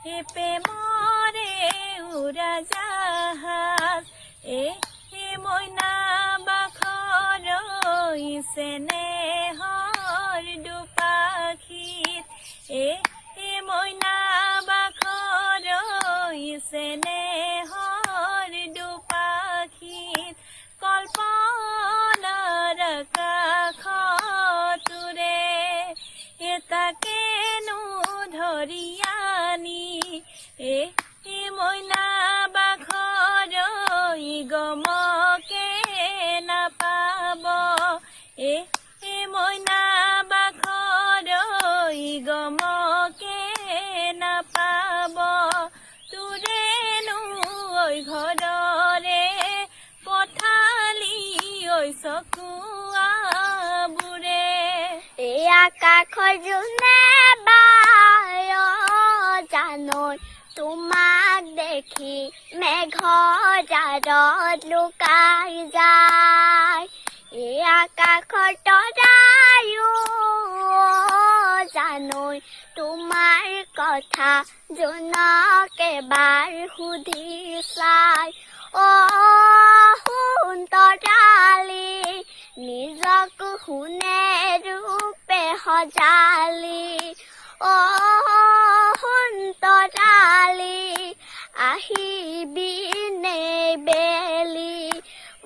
এ প্ৰেমৰে উৰাজাহাজ এ মইনা বাখৰ চেনেহৰ দুপাখীত এ মইনা বাখৰ চেনেহৰ দুপাখীত কল্পনাৰ কাষতোৰে এটাকেনো ধৰি আনি এ মইনা বাখৰ গমকে নাপাব এ মইনা বাখৰ গমকে নাপাব তোৰেনো ঐ ঘৰৰে পথালি ঐ চকুৱাবোৰে এই আকাশৰ জোনে বায় জানৈ তোমাক দেখি মেঘজাৰত লুকাই যায় এই আকাশৰ তৰায়ো জানৈ তোমাৰ কথা জোনকে বাৰ সুধি চাই সোণ তৰালি নিজক সোণে ৰূপে সজালি সোণ তৰালি আহিবি নেবেলি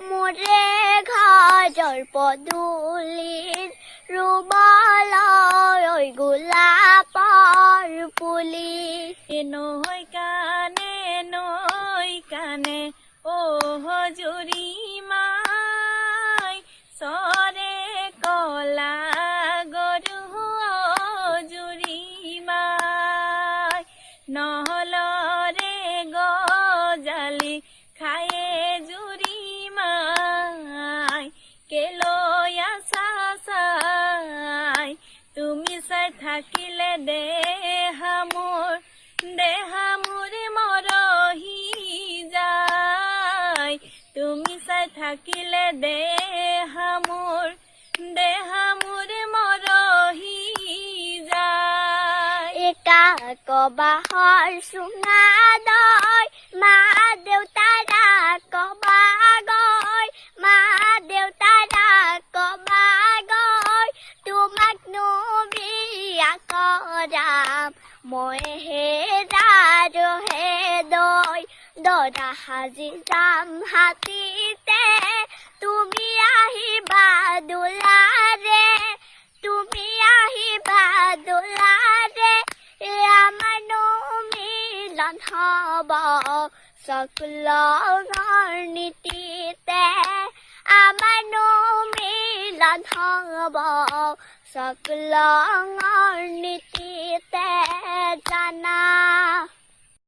মোৰে ঘৰৰ পদূলিত ৰুবলৈ গোলাপৰ পুলি নৈ কানে অ হজুৰি মাই চৰে কলা গৰু জুৰি মাই নহলৰে গজালি খায়ে জুৰি মাই কেলৈ আছা চাই তুমি চাই থাকিলে দেহা মোৰ মৰহি যায় তুমি চাই থাকিলে দেহা মোৰ মৰহি যায় একাক বাহৰ চুঙা দৈ মা দেউতাৰা কবা গৈ মা দেউতাৰা কবা গৈ তোমাক বিয়া কৰাম মই হেৰাৰো হে দৈ দৰা সাজি যাম হাতীতে তুমি আহিবা দোলাৰে তুমি আহিবা দোলাৰে আমাৰ মিলন হ'ব সকলৰ নীতিতে আমাৰ মিলন হ'ব সকলৰ নীতি